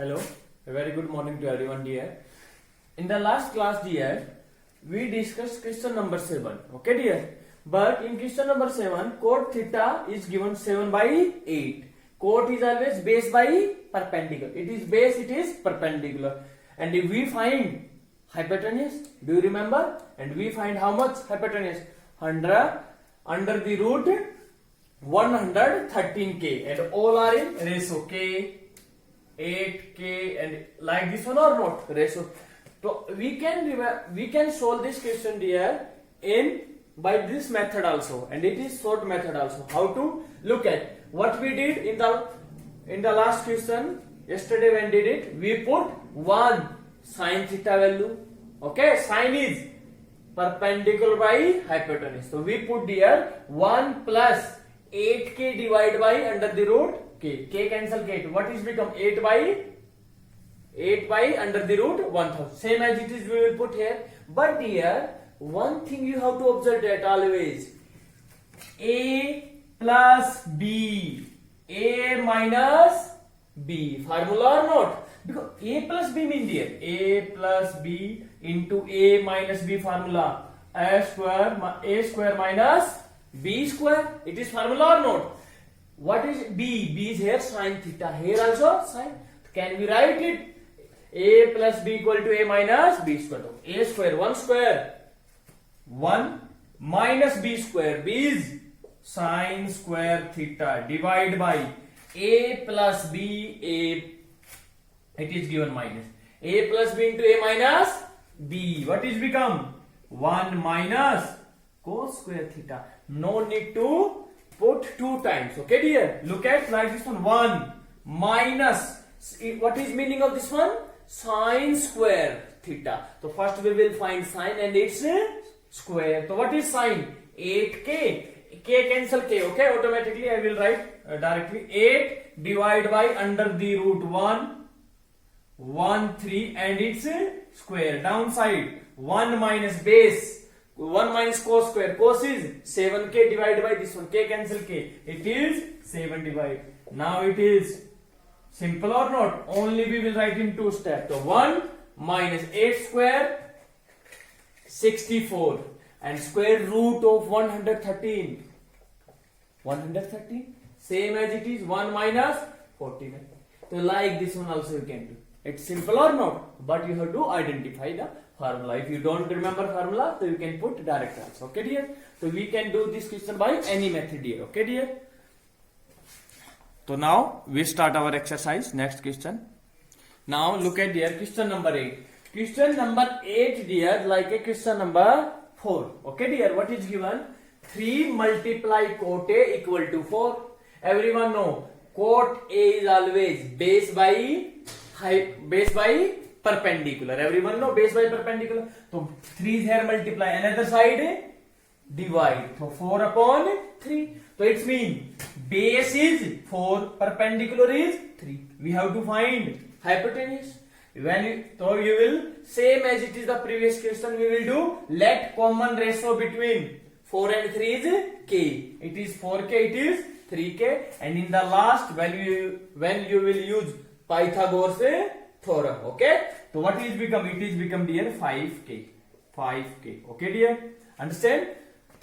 Hello, a very good morning to everyone, dear. In the last class, dear, we discussed question number 7. Okay, dear. But in question number 7, cot theta is given 7 by 8. Cot is always base by perpendicular. It is base, it is perpendicular. And if we find hypotenuse, do you remember? And we find how much hypotenuse? 100 under the root 113k, and all are in ratio k, 8k, and like this one or not ratio. So we can solve this question, dear, in by this method also, and it is short method also. How to look at what we did in the last question yesterday when did it? We put 1 sin theta value. Okay, sine is perpendicular by hypotenuse. So we put here 1 plus 8k divided by under the root k. K cancel k. What is become 8 by under the root 1000. Same as it is we will put here. But here one thing you have to observe that always a plus b, a minus b, formula or not? Because a plus b means here a plus b into a minus b formula, a square minus b square. It is formula or not? What is b? B is here sin theta. Here also sin. Can we write it? A plus b equal to a minus b square. A square 1 square 1 minus b square. B is sin square theta divided by a plus b. A, it is given minus a plus b into a minus b. What is become 1 minus cos square theta. No need to put 2 times. Okay, dear. Look at like this one. 1 minus. What is meaning of this one? Sin square theta. So first we will find sin and its square. So what is sin? 8k. K cancel k. Okay, automatically I will write directly 8 divided by under the root 1 3 and its square. Downside 1 minus base 1 minus cos square. Cos is 7k divided by this one. K cancel k. It is 7 divided. Now it is simple or not? Only we will write in 2 steps. So 1 minus 8 square 64 and square root of 113. 113 same as it is 1 minus 49. So like this one also you can do. It's simple or not? But you have to identify the formula. If you don't remember formula, so you can put direct answer. Okay, dear? So we can do this question by any method, dear. Okay, dear? So now we start our exercise. Next question. Now look at dear question number 8. Question number 8, dear, like a question number 4. Okay, dear, what is given? 3 multiply cot A equal to 4. Everyone know cot A is always base by perpendicular. Everyone know base by perpendicular. So 3 is here multiply. Another side divide. So 4 upon 3. So it means base is 4, perpendicular is 3. We have to find hypotenuse. So you will, same as it is the previous question, we will do let common ratio between 4 and 3 is k. It is 4k, it is 3k, and in the last when you will use Pythagoras theorem. Okay. So what is become? It is become, dear, 5k. 5k. Okay, dear. Understand?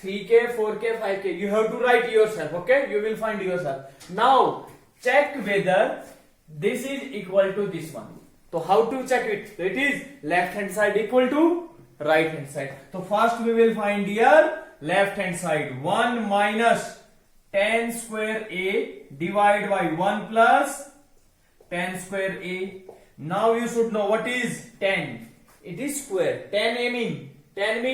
3k, 4k, 5k. You have to write yourself. Okay. You will find yourself. Now check whether this is equal to this one. So how to check it? So it is left hand side equal to right hand side. So first we will find here left hand side. 1 minus 10 square a divided by 1 plus 10 square a. Now you should know what is 10. It is square. 10 mean 10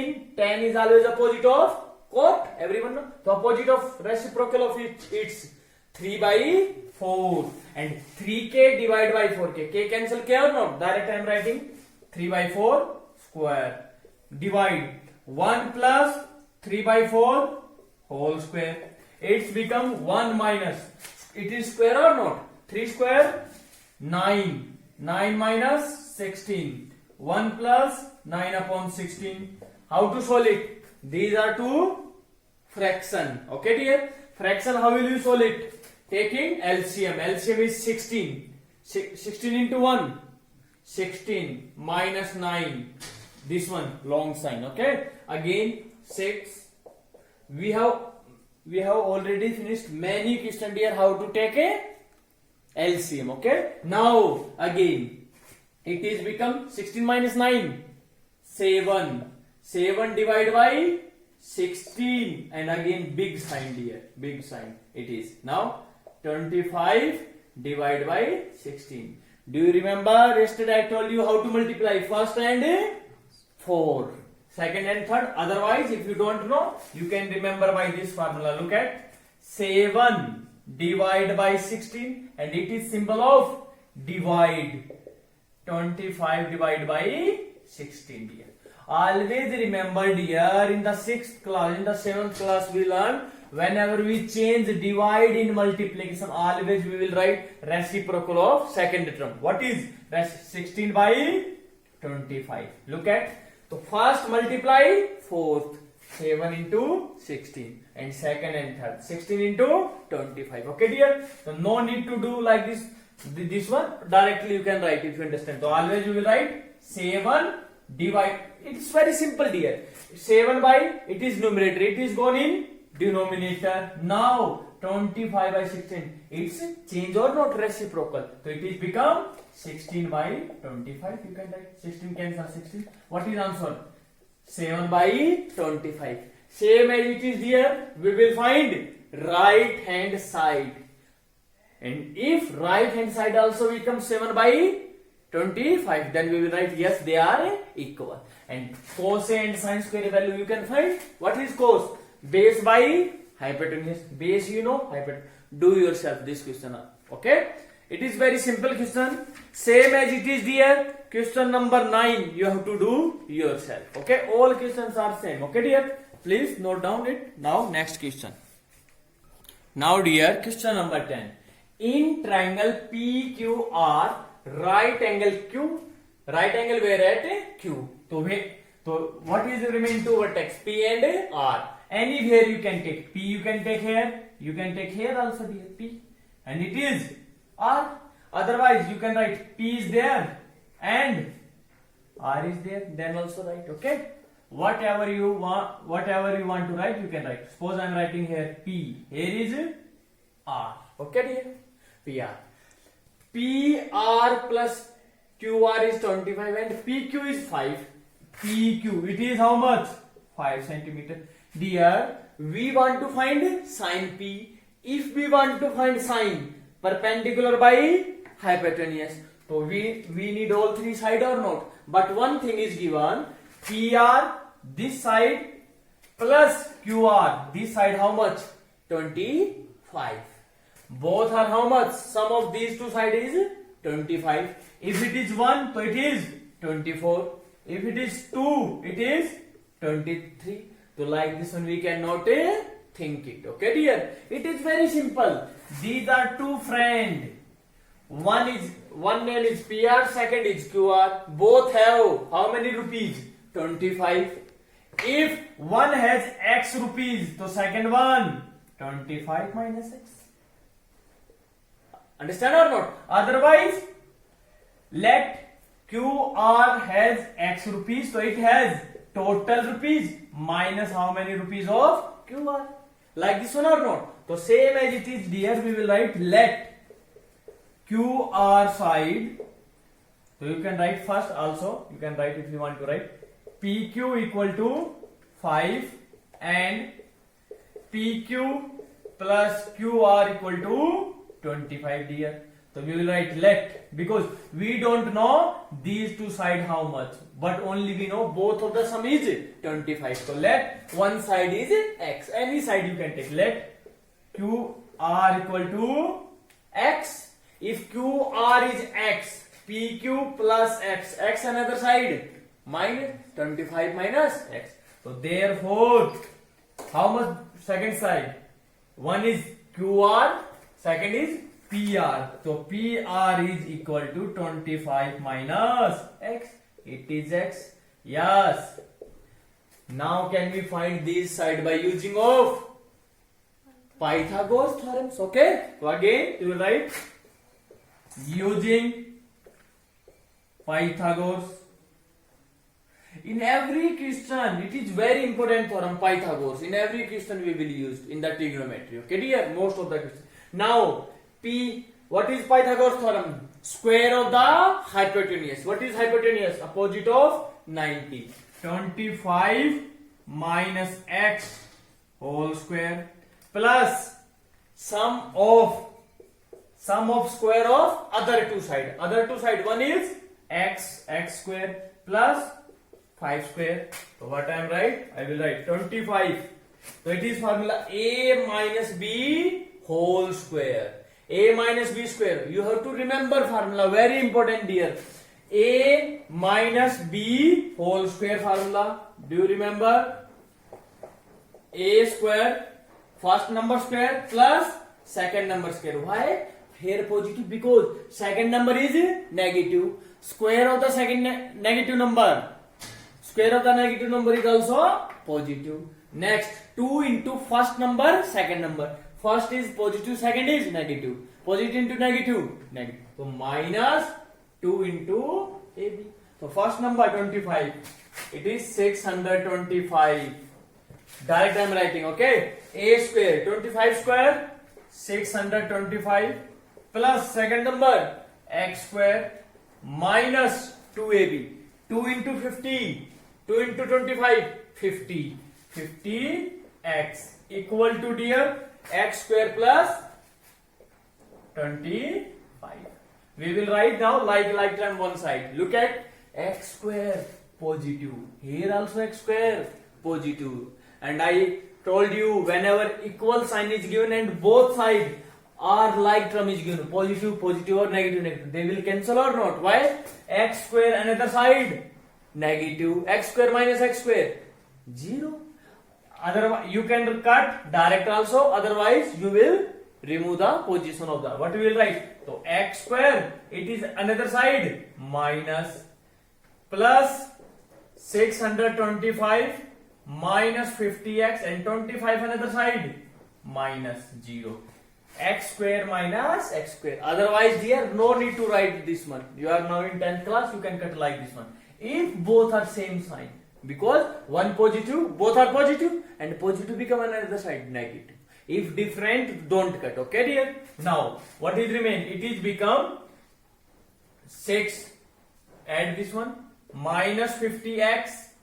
is always opposite of cot. Everyone know? The opposite of reciprocal of it, it's 3 by 4 and 3k divided by 4k. K cancel k or not? Direct I am writing 3 by 4 square. Divide 1 plus 3 by 4 whole square. It's become 1 minus. It is square or not? 3 square 9. 9 minus 16. 1 plus 9 upon 16. How to solve it? These are two fraction. Okay, dear? Fraction, how will you solve it? Taking LCM. LCM is 16. 16 into 1, 16 minus 9. This one long sign. Okay. Again 6. We have already finished many questions here how to take a LCM. Okay. Now again it is become 16 minus 9, 7. 7 divided by 16, and again big sign here, big sign it is. Now 25 divided by 16. Do you remember yesterday I told you how to multiply first and 4, second and third? Otherwise if you don't know, you can remember by this formula. Look at 7 divided by 16, and it is symbol of divide. 25 divided by 16 dear. Always remember dear, in the 6th class, in the 7th class we learn, whenever we change divide in multiplication, always we will write reciprocal of second term. What is 16 by 25? Look at, so first multiply 4th, 7 into 16, and second and third 16 into 25. Okay dear, so no need to do like this one, directly you can write if you understand. So always you will write 7 divide. It's very simple dear. 7 by, it is numerator, it is gone in denominator. Now 25 by 16, it's change or not reciprocal, so it is become 16 by 25. You can write 16 cancel 16. What is answer? 7 by 25. Same as it is here, we will find right hand side, and if right hand side also becomes 7 by 25, then we will write yes, they are equal. And cos and sin square value you can find. What is cos? Base by hypotenuse. Base you know, hypotenuse. Do yourself this question. Okay? It is very simple question. Same as it is there. Question number 9 you have to do yourself. Okay? All questions are same. Okay dear? Please note down it. Now next question. Now dear, question number 10. In triangle PQR, right angle Q, right angle where at Q. So what is the remaining two vertex? P and R. Anywhere you can take. P you can take here. You can take here also dear. P. And it is R. Otherwise you can write P is there and R is there. Then also write. Okay. Whatever you want to write, you can write. Suppose I am writing here P. Here is R. Okay dear. PR. PR plus QR is 25 and PQ is 5. PQ, it is how much? 5 centimeter. Dear, we want to find sine P. If we want to find sine perpendicular by hypotenuse, so we need all three sides or not? But one thing is given, PR this side plus QR this side how much? 25. Both are how much? Sum of these two sides is 25. If it is 1, so it is 24. If it is 2, it is 23. So like this one we cannot think it. Okay dear? It is very simple. These are two friends. One name is PR, second is QR. Both have how many rupees? 25. If one has X rupees, so second one 25 minus X. Understand or not? Otherwise, let QR has X rupees, so it has total rupees minus how many rupees of QR. Like this one or not? So same as it is here, we will write let QR side. So you can write first also. You can write if you want to write PQ equal to 5 and PQ plus QR equal to 25 dear. So we will write let, because we don't know these two sides how much, but only we know both of the sum is 25. So let one side is X. Any side you can take. Let QR equal to X. If QR is X, PQ plus X. X another side minus 25 minus X. So therefore, how much second side? One is QR, second is PR. So PR is equal to 25 minus X. It is X. Yes. Now can we find this side by using of Pythagoras theorems? Okay. So again you will write using Pythagoras. In every question, it is very important theorem, Pythagoras. In every question we will use in the trigonometry. Okay, dear? Most of the questions. Now, P, what is Pythagoras theorem? Square of the hypotenuse. What is hypotenuse? Opposite of 90. 25 minus x whole square plus sum of square of other two side. Other two side, one is x square plus 5 square. So what I am write? I will write 25. So it is formula a minus b whole square. A minus b square. You have to remember formula. Very important, dear. A minus b whole square formula. Do you remember? A square, first number square plus second number square. Why? Here positive, because second number is negative. Square of the second negative number. Square of the negative number is also positive. Next, 2 into first number, second number. First is positive, second is negative. Positive into negative, negative. So minus 2 into AB. So first number 25. It is 625. Direct I am writing, okay? A square, 25 square, 625 plus second number x square minus 2AB. 2 into 50. 2 into 25, 50. 50x equal to, dear, x square plus 25. We will write now like term one side. Look at x square positive. Here also x square positive. And I told you, whenever equal sign is given and both sides are like term is given, positive or negative, they will cancel or not? Why? X square another side negative, x square minus x square 0. Otherwise you can cut direct also, otherwise you will remove the position of the, what we will write? So x square, it is another side minus plus 625 minus 50x and 25 another side minus 0. X square minus x square. Otherwise, dear, no need to write this one. You are now in 10th class, you can cut like this one. If both are same sign, because one positive, both are positive, and positive become another side negative. If different, don't cut. Okay, dear? Now, what is remain? It is become 6. Add this one. Minus 50x.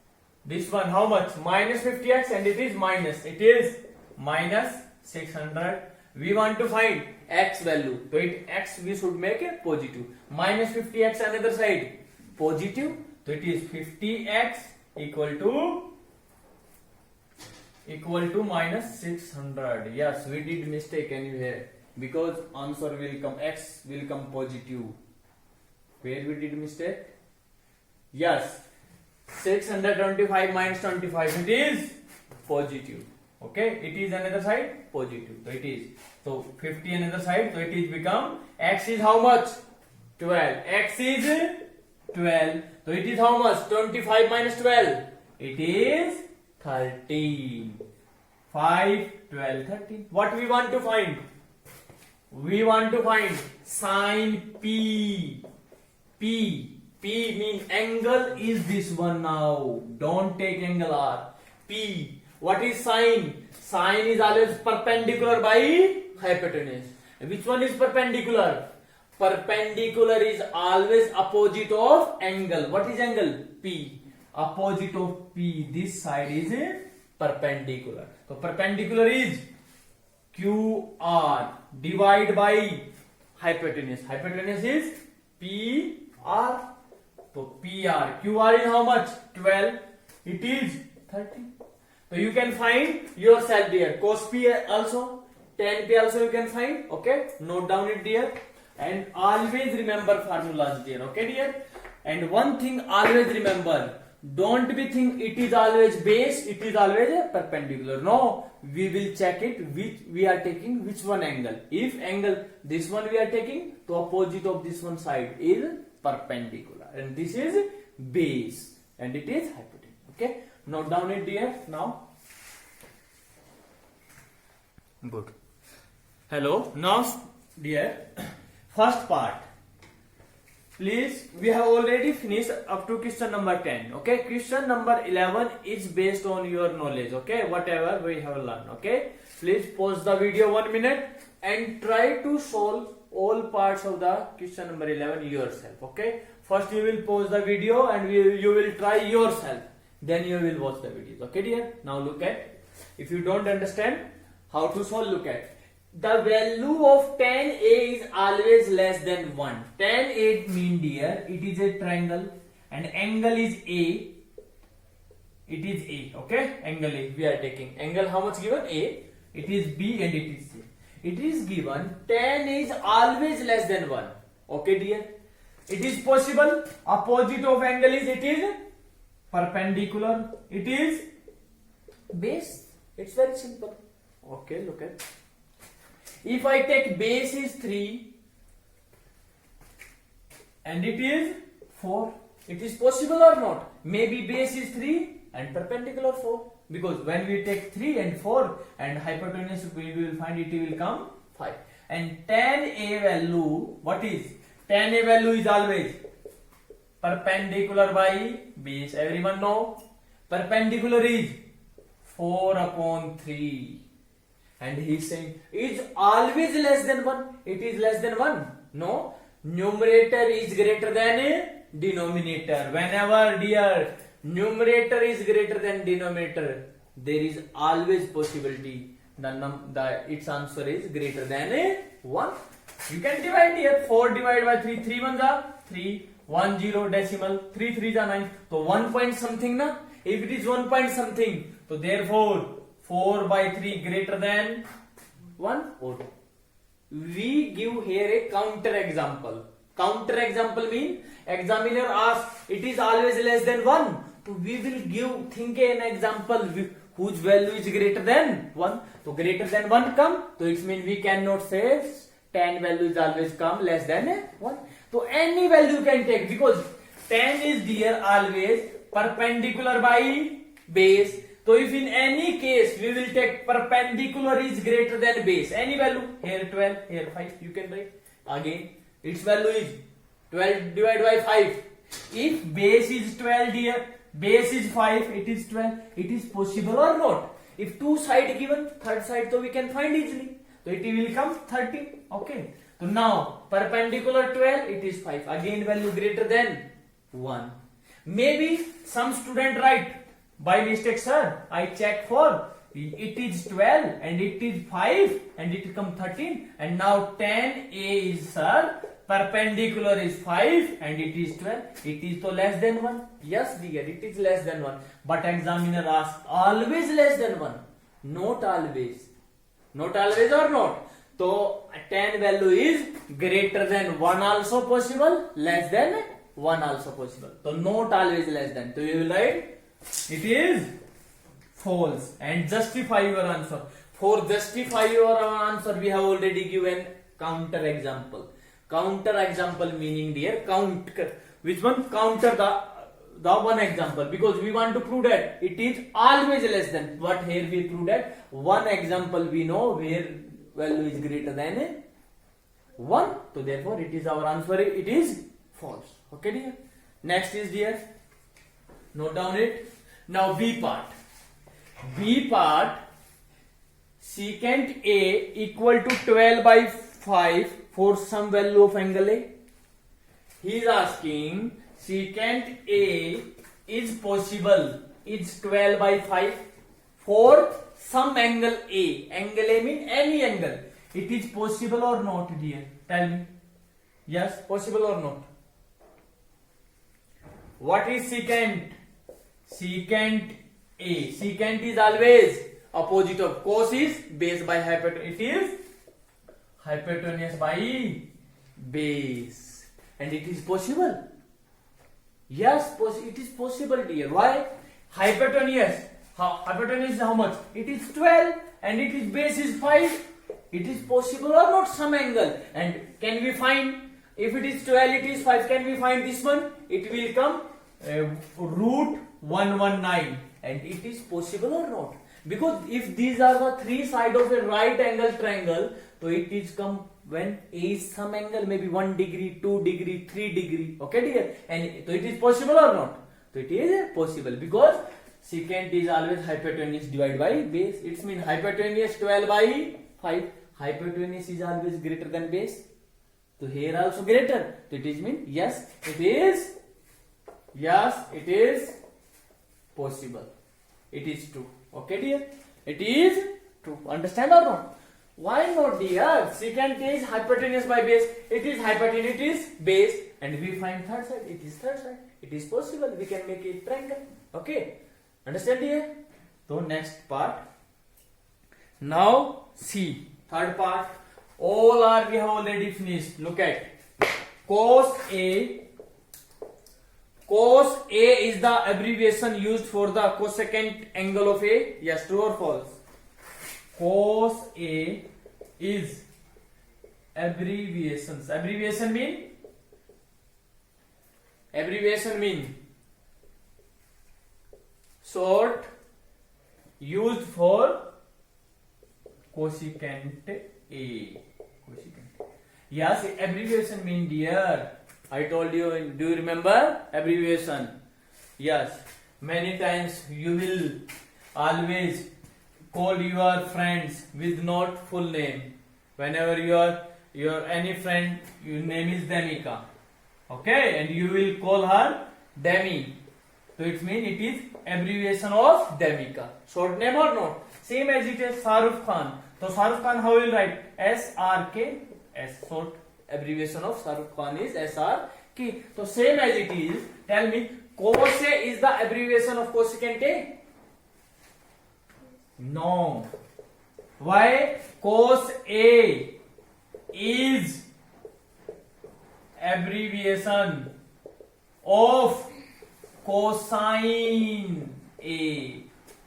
This one, how much? Minus 50x, and it is minus. It is minus 600. We want to find x value. So x we should make a positive. Minus 50x another side positive. So it is 50x equal to minus 600. Yes, we did mistake anywhere, because answer will come, x will come positive. Where we did mistake? Yes, 625 minus 25, it is positive. Okay, it is another side positive. So it is, so 50 another side, so it is become, x is how much? 12. X is 12. So it is how much? 25 minus 12. It is 13. 5, 12, 13. What we want to find? We want to find sine P. P means angle is this one now. Don't take angle R. P. What is sine? Sine is always perpendicular by hypotenuse. Which one is perpendicular? Perpendicular is always opposite of angle. What is angle? P. Opposite of P. This side is perpendicular. So perpendicular is QR. Divide by hypotenuse. Hypotenuse is PR. So PR. QR is how much? 12. It is 30. So you can find yourself, dear. Cos P also, tan P also you can find. Okay, note down it, dear. And always remember formulas, dear. Okay, dear. And one thing always remember, don't be think it is always base, it is always a perpendicular. No, we will check it which we are taking which one angle. If angle this one we are taking, the opposite of this one side is perpendicular, and this is base, and it is hypotenuse. Okay, note down it, dear. Now, good. Hello. Now, dear, first part Please, we have already finished up to question number 10. Okay, question number 11 is based on your knowledge. Okay, whatever we have learned. Okay, please pause the video 1 minute and try to solve all parts of the question number 11 yourself. Okay, first you will pause the video and you will try yourself. Then you will watch the videos. Okay, dear. Now look at. If you don't understand how to solve, look at. The value of tan A is always less than 1. Tan A mean, dear, it is a triangle and angle is A. It is A, okay? Angle A, we are taking. Angle how much given? A. It is B and it is C. It is given tan A is always less than 1. Okay, dear? It is possible. Opposite of angle is, it is perpendicular. It is base. It's very simple. Okay, look at. If I take base is 3 and it is 4, it is possible or not? Maybe base is 3 and perpendicular 4, because when we take 3 and 4 and hypotenuse, we will find it will come 5. And tan A value, what is? Tan A value is always perpendicular by base. Everyone know? Perpendicular is 4 upon 3. And he is saying, is always less than 1. It is less than 1. No. Numerator is greater than denominator. Whenever, dear, numerator is greater than denominator, there is always possibility its answer is greater than 1. You can divide here. 4 divided by 3. 3 1s are 3. 1 0 decimal. 3 3s are 9. So 1 point something na. If it is 1 point something, so therefore 4 by 3 greater than 1 or 2. We give here a counter example. Counter example mean examiner asks it is always less than 1. So we will think an example whose value is greater than 1. So greater than 1 come. So it means we cannot say tan value is always come less than 1. So any value can take, because tan is, dear, always perpendicular by base. So if in any case we will take perpendicular is greater than base, any value, here 12, here 5, you can write. Again, its value is 12 divided by 5. If base is 12, dear, base is 5, it is 12. It is possible or not? If two side given, third side, so we can find easily. So it will come 13. Okay. So now perpendicular 12, it is 5. Again value greater than 1. Maybe some student write, by mistake, sir, I check for it is 12 and it is 5 and it come 13, and now tan A is, sir, perpendicular is 5 and it is 12. It is so less than 1. Yes, dear, it is less than 1. But examiner asks always less than 1. Not always. Not always or not. So tan value is greater than 1 also possible, less than 1 also possible. So not always less than. So you will write it is false and justify your answer. For justify your answer, we have already given counter example. Counter example meaning, dear, counter. Which one? Counter the one example, because we want to prove that it is always less than. What here we prove that one example we know where value is greater than 1. So therefore it is our answer. It is false. Okay, dear. Next is, dear, note down it. Now B part. B part, secant A equal to 12 by 5 for some value of angle A. He is asking secant A is possible, is 12 by 5 for some angle A. Angle A mean any angle. It is possible or not, dear? Tell me. Yes, possible or not? What is secant? Secant A. Secant is always opposite of cos is base by hypotenuse. It is hypotenuse by base. And it is possible. Yes, it is possible, dear. Why? Hypotenuse. Hypotenuse is how much? It is 12 and it is base is 5. It is possible or not some angle. And can we find, if it is 12, it is 5, can we find this one? It will come root 119. And it is possible or not? Because if these are the three sides of a right angle triangle, so it is come when A is some angle, maybe 1 degree, 2 degree, 3 degree. Okay, dear? And so it is possible or not? So it is possible because secant is always hypotenuse divided by base. It means hypotenuse 12 by 5. Hypotenuse is always greater than base. So here also greater. So it is mean yes, it is. Yes, it is possible. It is true. Okay, dear? It is true. Understand or not? Why not, dear? Secant is hypotenuse by base. It is hypotenuse, it is base. And we find third side. It is third side. It is possible. We can make it triangle. Okay? Understand, dear? So next part. Now see. Third part. All are we have already finished. Look at cos A. Cos A is the abbreviation used for the cosecant angle of A. Yes, true or false? Cos A is abbreviations. Abbreviation mean short used for cosecant A. Cosecant. Yes, abbreviation mean, dear. I told you, do you remember abbreviation? Yes, many times you will always call your friends with not full name. Whenever your any friend, your name is Demika, okay, and you will call her Demi. So it means it is abbreviation of Demika. Short name or not? Same as it is Shahrukh Khan. So Shahrukh Khan, how will write? SRK. Short abbreviation of Shahrukh Khan is SRK. So same as it is. Tell me, cos A is the abbreviation of cosecant A? No. Why? Cos A is abbreviation of cosine A.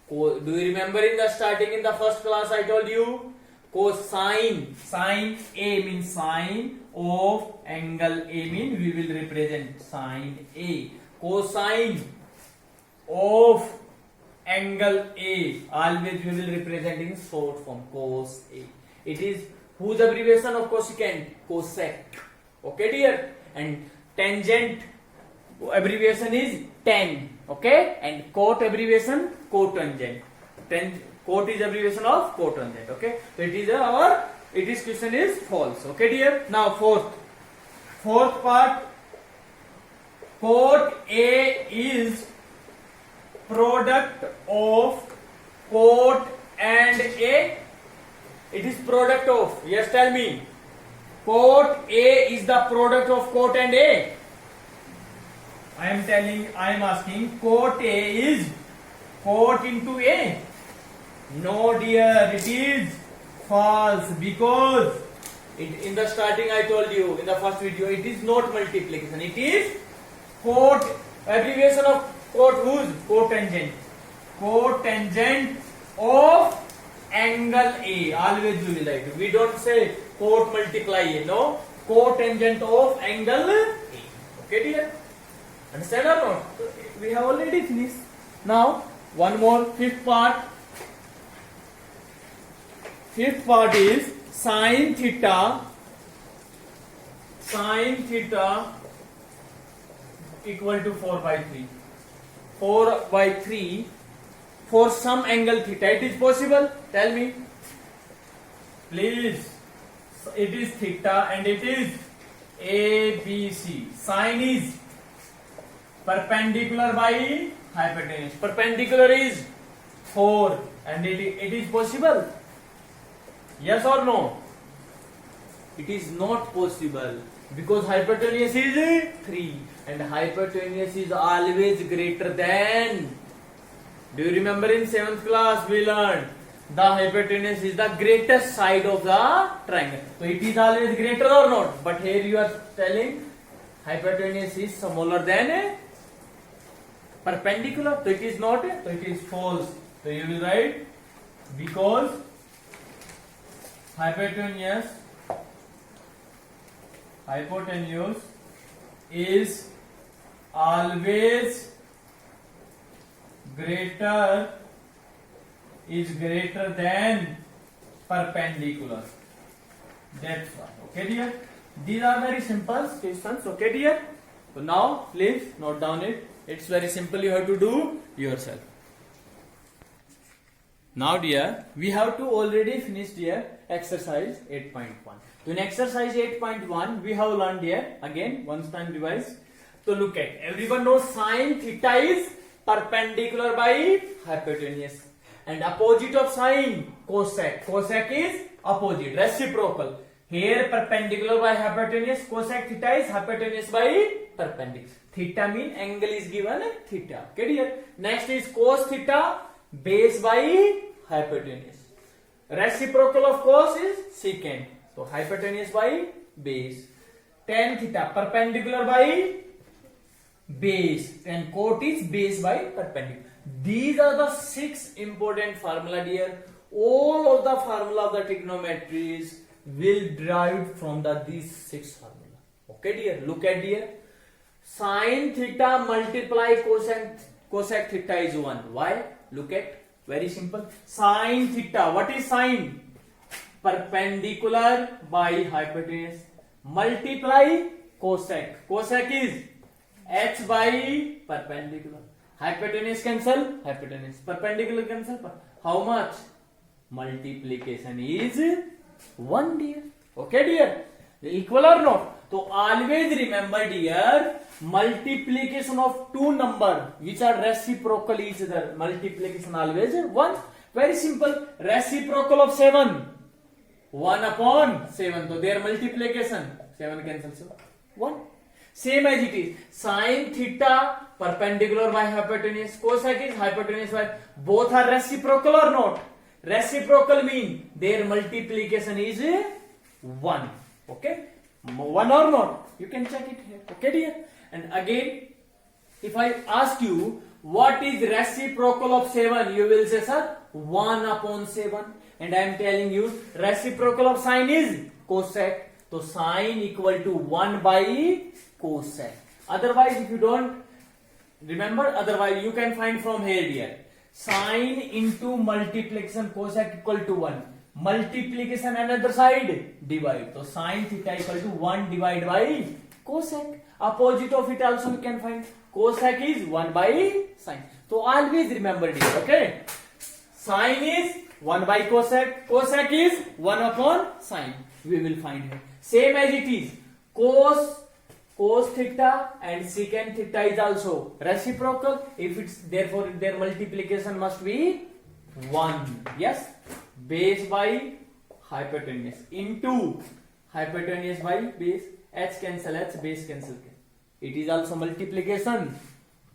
Do you remember in the starting, in the first class I told you? Cosine. Sine A means sine of angle A means we will represent sine A. Cosine of angle A always we will represent in short form cos A. It is whose abbreviation of cosecant? Cosec. Okay, dear? And tangent abbreviation is tan. Okay, and cot abbreviation cotangent. Cot is abbreviation of cotangent. Okay, so it is question is false. Okay, dear? Now fourth part. Cot A is product of cot and A. It is product of. Yes, tell me. Cot A is the product of cot and A. I am asking, cot A is cot into A. No, dear, it is false because in the starting I told you in the first video, it is not multiplication. It is cot, abbreviation of cot whose? Cotangent. Cotangent of angle A. Always you will write. We don't say cot multiply A. No. Cotangent of angle A. Okay, dear? Understand or not? We have already finished. Now, one more, fifth part. Fifth part is sin theta. Sin theta equal to 4 by 3. 4 by 3 for some angle theta. It is possible? Tell me. Please. It is theta and it is ABC. Sin is perpendicular by hypotenuse. Perpendicular is 4 and it is possible. Yes or no? It is not possible because hypotenuse is 3 and hypotenuse is always greater than. Do you remember in 7th class we learned the hypotenuse is the greatest side of the triangle. So it is always greater or not? But here you are telling hypotenuse is smaller than perpendicular. So it is not, so it is false. So you will write because hypotenuse is always greater than perpendicular. That's why. Okay, dear. These are very simple questions. Okay, dear. So now please note down it. It's very simple. You have to do yourself. Now, dear, we have to already finish dear exercise 8.1. So in exercise 8.1, we have learned here again once time revise. So look at, everyone knows sine theta is perpendicular by hypotenuse, and opposite of sine cosec. Cosec is opposite, reciprocal. Here perpendicular by hypotenuse, cosec theta is hypotenuse by perpendicular. Theta mean angle is given theta. Okay, dear. Next is cos theta, base by hypotenuse. Reciprocal of cos is secant. So hypotenuse by base. Tan theta perpendicular by base, and cot is base by perpendicular. These are the 6 important formula, dear. All of the formula of the trigonometries will derive from these 6 formula. Okay, dear. Look at dear. Sin theta multiply cosec theta is 1. Why? Look at, very simple. Sin theta, what is sin? Perpendicular by hypotenuse. Multiply cosec. Cosec is h by perpendicular. Hypotenuse cancel, hypotenuse. Perpendicular cancel. How much? Multiplication is 1, dear. Okay, dear. Equal or not? So always remember, dear, multiplication of two number which are reciprocal each other. Multiplication always 1. Very simple. Reciprocal of 7. 1 upon 7. So their multiplication 7 cancels 1. Same as it is. Sin theta perpendicular by hypotenuse. Cosec is hypotenuse by. Both are reciprocal or not? Reciprocal mean their multiplication is 1. Okay? 1 or not? You can check it here. Okay, dear? And again, if I ask you what is reciprocal of 7, you will say, sir, 1 upon 7. And I am telling you reciprocal of sine is cosec. So sine equal to 1 by cosec. Otherwise, if you don't remember, otherwise you can find from here, dear. Sine into multiplication cosec equal to 1. Multiplication another side, divide. So sine theta equal to 1 divided by cosec. Opposite of it also we can find. Cosec is 1 by sine. So always remember, dear. Okay. Sine is 1 by cosec. Cosec is 1 upon sine. We will find here. Same as it is. Cos theta and secant theta is also reciprocal. If it's therefore their multiplication must be 1. Yes. Base by hypotenuse into hypotenuse by base. H cancel H, base cancel. It is also multiplication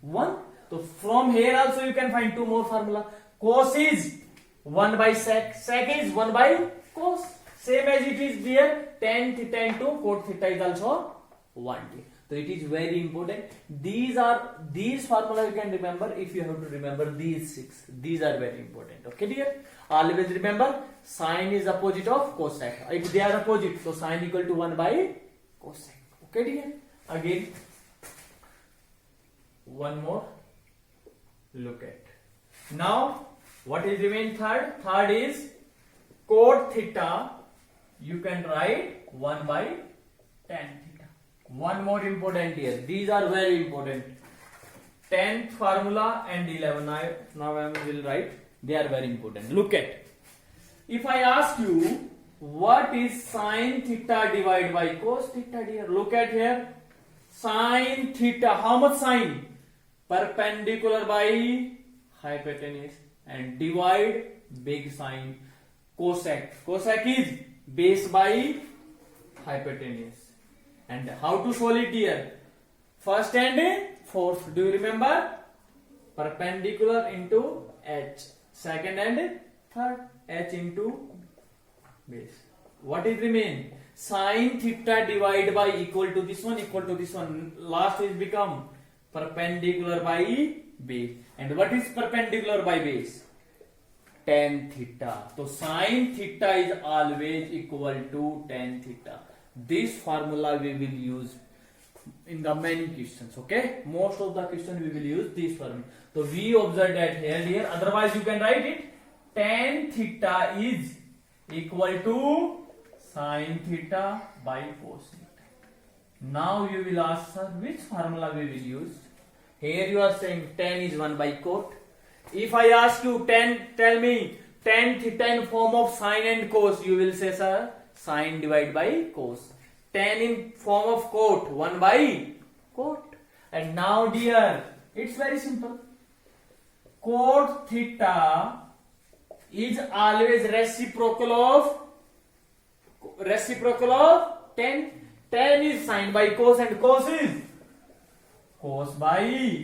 1. So from here also you can find two more formula. Cos is 1 by sec. Sec is 1 by cos. Same as it is there. Tan theta into cot theta is also 1. So it is very important. These formula you can remember if you have to remember these 6. These are very important. Okay, dear. Always remember sine is opposite of cosec. If they are opposite, so sine equal to 1 by cosec. Okay, dear. Again, one more. Look at. Now, what is remain third? Third is cot theta. You can write 1 by tan theta. One more important here. These are very important. 10th formula and 11. Now I will write. They are very important. Look at. If I ask you what is sin theta divided by cos theta, dear. Look at here. Sin theta. How much sin? Perpendicular by hypotenuse, and divide big sin cosec. Cosec is base by hypotenuse. And how to solve it here? First and fourth. Do you remember? Perpendicular into h. Second and third. H into base. What is remain? Sin theta divided by equal to this one, equal to this one. Last is become perpendicular by base. And what is perpendicular by base? Tan theta. So sin theta is always equal to tan theta. This formula we will use in the many questions. Okay, most of the questions we will use this formula. So we observe that here. Otherwise you can write it. Tan theta is equal to sin theta by cos theta. Now you will ask, sir, which formula we will use? Here you are saying tan is 1 by cot. If I ask you tell me tan theta in form of sin and cos, you will say, sir, sin divided by cos. Tan in form of cot, 1 by cot. And now dear, it's very simple. Cot theta is always reciprocal of tan. Tan is sin by cos and cos is cos by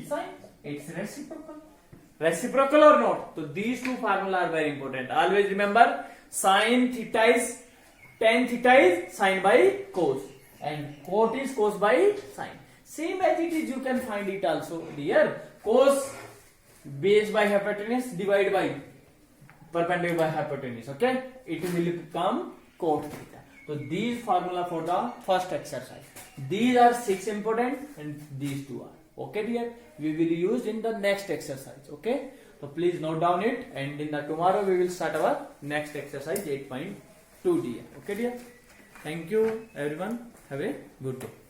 sin. It's reciprocal. Reciprocal or not? So these two formula are very important. Always remember, tan theta is sin by cos and cot is cos by sin. Same as it is, you can find it also dear. Cos base by hypotenuse divided by perpendicular by hypotenuse. Okay, it will become cot theta. So these formula for the first exercise. These are 6 important and these 2 are. Okay dear, we will use in the next exercise. Okay, so please note down it, and in the tomorrow we will start our next exercise 8.2 dear. Okay dear, thank you everyone, have a good day.